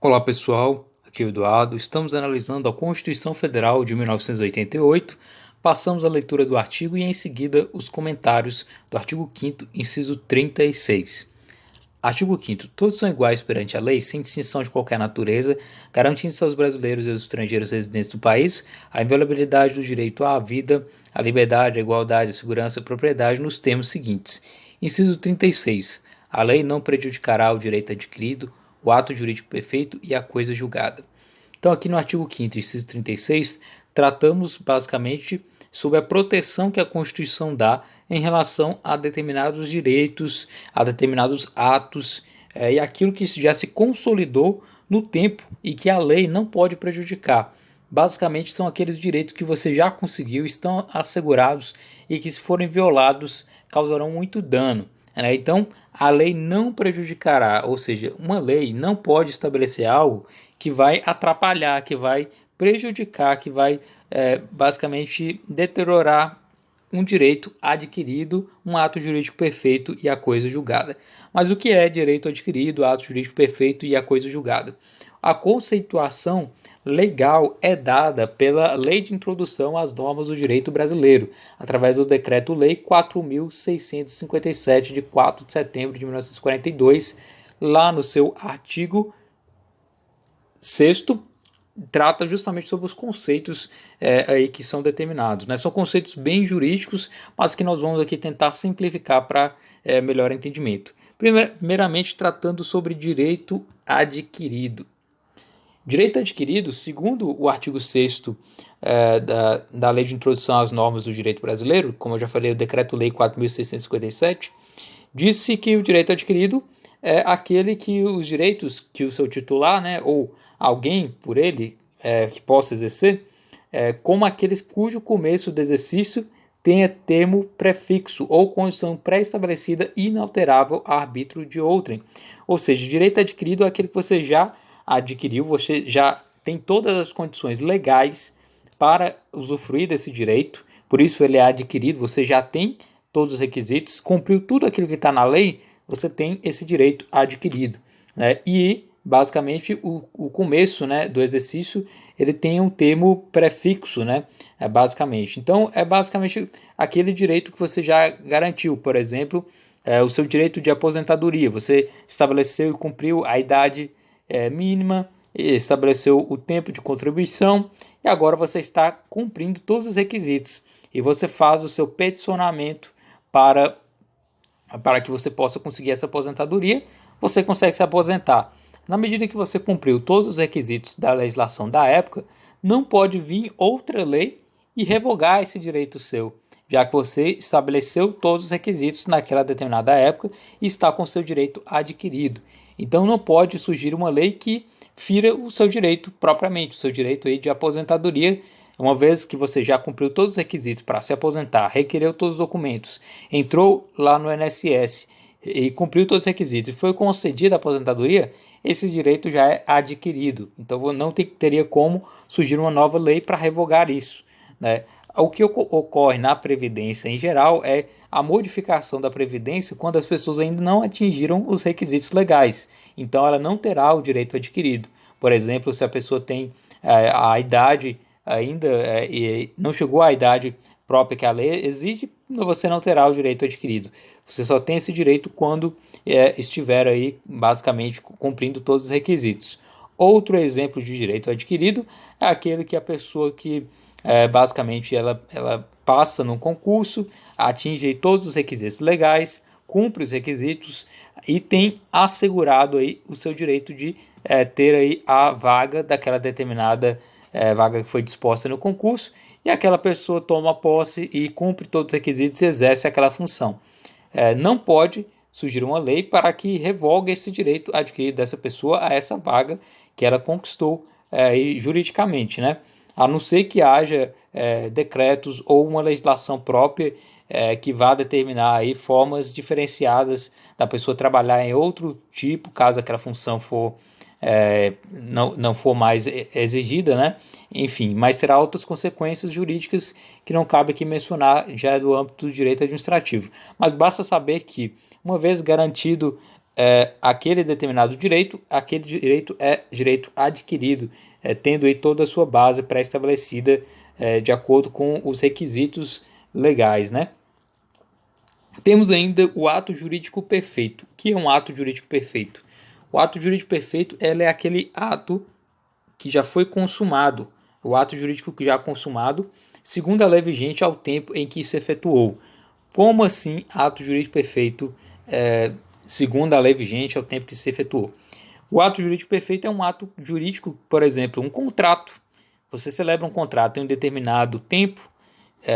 Olá pessoal, aqui é o Eduardo. Estamos analisando a Constituição Federal de 1988. Passamos a leitura do artigo e em seguida os comentários do artigo 5º, inciso 36. Artigo 5º. Todos são iguais perante a lei, sem distinção de qualquer natureza, garantindo-se aos brasileiros e aos estrangeiros residentes do país a inviolabilidade do direito à vida, à liberdade, à igualdade, à segurança e à propriedade nos termos seguintes. Inciso 36. A lei não prejudicará o direito adquirido, o ato jurídico perfeito e a coisa julgada. Então, aqui no artigo 5º, inciso 36, tratamos basicamente sobre a proteção que a Constituição dá em relação a determinados direitos, a determinados atos e aquilo que já se consolidou no tempo e que a lei não pode prejudicar. Basicamente, são aqueles direitos que você já conseguiu, estão assegurados e que, se forem violados, causarão muito dano. Então, a lei não prejudicará, ou seja, uma lei não pode estabelecer algo que vai atrapalhar, que vai prejudicar, que vai basicamente deteriorar um direito adquirido, um ato jurídico perfeito e a coisa julgada. Mas o que é direito adquirido, ato jurídico perfeito e a coisa julgada? A conceituação legal é dada pela Lei de Introdução às Normas do Direito Brasileiro, através do Decreto-Lei 4.657, de 4 de setembro de 1942, lá no seu artigo 6º, trata justamente sobre os conceitos aí que são determinados. São conceitos bem jurídicos, mas que nós vamos aqui tentar simplificar para melhor entendimento. Primeiramente, tratando sobre direito adquirido. Direito adquirido, segundo o artigo 6º da Lei de Introdução às Normas do Direito Brasileiro, como eu já falei, o Decreto-Lei 4.657, disse que o direito adquirido é aquele que os direitos que o seu titular, ou alguém por ele que possa exercer, como aqueles cujo começo do exercício tenha termo prefixo ou condição pré-estabelecida inalterável a arbítrio de outrem. Ou seja, direito adquirido é aquele que você já adquiriu, você já tem todas as condições legais para usufruir desse direito, por isso ele é adquirido, você já tem todos os requisitos, cumpriu tudo aquilo que está na lei, você tem esse direito adquirido. E, basicamente, o começo do exercício, ele tem um termo prefixo, basicamente. Então, é basicamente aquele direito que você já garantiu, por exemplo, o seu direito de aposentadoria, você estabeleceu e cumpriu a idade mínima, estabeleceu o tempo de contribuição e agora você está cumprindo todos os requisitos e você faz o seu peticionamento para que você possa conseguir essa aposentadoria, você consegue se aposentar. Na medida que você cumpriu todos os requisitos da legislação da época, não pode vir outra lei e revogar esse direito seu, já que você estabeleceu todos os requisitos naquela determinada época e está com seu direito adquirido. Então não pode surgir uma lei que fira o seu direito propriamente, o seu direito aí de aposentadoria, uma vez que você já cumpriu todos os requisitos para se aposentar, requereu todos os documentos, entrou lá no INSS e cumpriu todos os requisitos e foi concedida a aposentadoria, esse direito já é adquirido. Então não teria como surgir uma nova lei para revogar isso. O que ocorre na Previdência em geral é a modificação da Previdência quando as pessoas ainda não atingiram os requisitos legais. Então ela não terá o direito adquirido. Por exemplo, se a pessoa tem a idade ainda e não chegou à idade própria que a lei exige, você não terá o direito adquirido. Você só tem esse direito quando estiver aí basicamente cumprindo todos os requisitos. Outro exemplo de direito adquirido é aquele que a pessoa que basicamente ela passa num concurso, atinge todos os requisitos legais, cumpre os requisitos e tem assegurado aí o seu direito de ter aí a vaga daquela determinada vaga que foi disposta no concurso, e aquela pessoa toma posse e cumpre todos os requisitos e exerce aquela função. Não pode surgir uma lei para que revogue esse direito adquirido dessa pessoa a essa vaga que ela conquistou juridicamente, a não ser que haja decretos ou uma legislação própria que vá determinar aí formas diferenciadas da pessoa trabalhar em outro tipo, caso aquela função for não for mais exigida, Enfim, mas terá outras consequências jurídicas que não cabe aqui mencionar, já é do âmbito do direito administrativo. Mas basta saber que, uma vez garantido aquele determinado direito, aquele direito é direito adquirido, tendo aí toda a sua base pré-estabelecida de acordo com os requisitos legais, né? Temos ainda o ato jurídico perfeito. O que é um ato jurídico perfeito? O ato jurídico perfeito é aquele ato que já foi consumado, o ato jurídico que já é consumado, segundo a lei vigente ao tempo em que se efetuou. Como assim ato jurídico perfeito, segundo a lei vigente ao tempo que se efetuou? O ato jurídico perfeito é um ato jurídico, por exemplo, um contrato. Você celebra um contrato em um determinado tempo,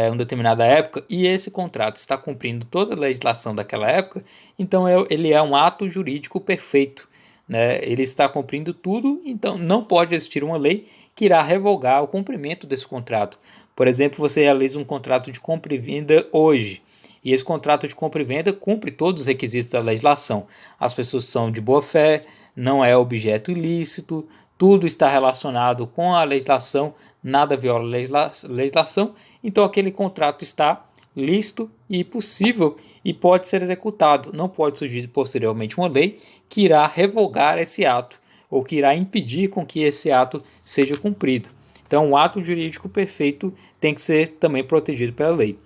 uma determinada época, e esse contrato está cumprindo toda a legislação daquela época, então ele é um ato jurídico perfeito. Né? Ele está cumprindo tudo, então não pode existir uma lei que irá revogar o cumprimento desse contrato. Por exemplo, você realiza um contrato de compra e venda hoje, e esse contrato de compra e venda cumpre todos os requisitos da legislação. As pessoas são de boa fé, não é objeto ilícito, tudo está relacionado com a legislação, nada viola a legislação, então aquele contrato está lícito e possível e pode ser executado. Não pode surgir posteriormente uma lei que irá revogar esse ato ou que irá impedir com que esse ato seja cumprido. Então, o ato jurídico perfeito tem que ser também protegido pela lei.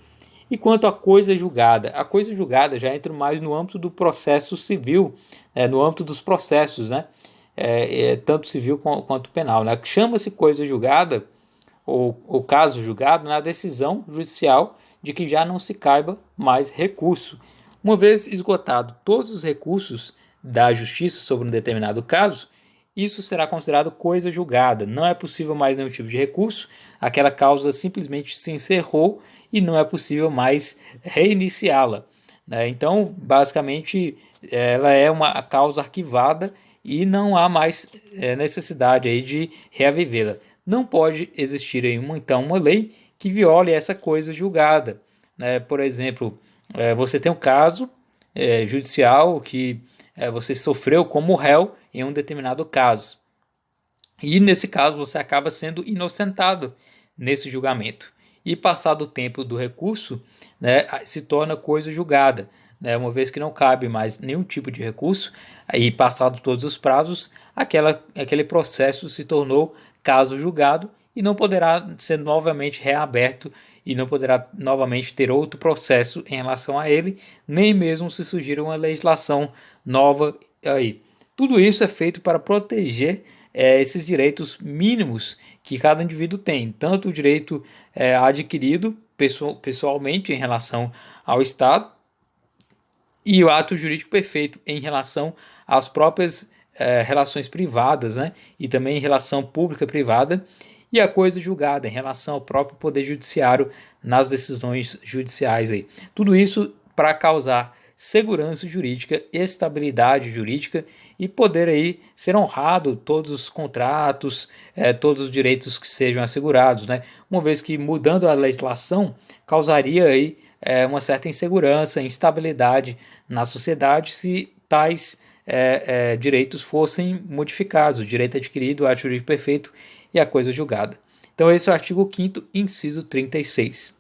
E quanto à coisa julgada? A coisa julgada já entra mais no âmbito do processo civil, no âmbito dos processos, né? Tanto civil quanto penal. Né? Chama-se coisa julgada, ou caso julgado, na decisão judicial de que já não se caiba mais recurso. Uma vez esgotado todos os recursos da justiça sobre um determinado caso, isso será considerado coisa julgada. Não é possível mais nenhum tipo de recurso, aquela causa simplesmente se encerrou e não é possível mais reiniciá-la. Né? Então, basicamente, ela é uma causa arquivada e não há mais necessidade aí de reavivê-la. Não pode existir aí então uma lei que viole essa coisa julgada. Né? Por exemplo, você tem um caso judicial que você sofreu como réu em um determinado caso. E nesse caso você acaba sendo inocentado nesse julgamento. E passado o tempo do recurso, né, se torna coisa julgada. Né, uma vez que não cabe mais nenhum tipo de recurso, aí passado todos os prazos, aquele processo se tornou caso julgado e não poderá ser novamente reaberto e não poderá novamente ter outro processo em relação a ele, nem mesmo se surgir uma legislação nova aí. Tudo isso é feito para proteger esses direitos mínimos que cada indivíduo tem, tanto o direito adquirido pessoalmente em relação ao Estado e o ato jurídico perfeito em relação às próprias relações privadas, né? E também em relação pública-privada, e a coisa julgada em relação ao próprio Poder Judiciário nas decisões judiciais. Aí. Tudo isso para causar segurança jurídica, estabilidade jurídica e poder aí ser honrado todos os contratos, todos os direitos que sejam assegurados, né? Uma vez que mudando a legislação causaria aí uma certa insegurança, instabilidade na sociedade se tais direitos fossem modificados, o direito adquirido, o ato jurídico perfeito e a coisa julgada. Então esse é o artigo 5º, inciso 36.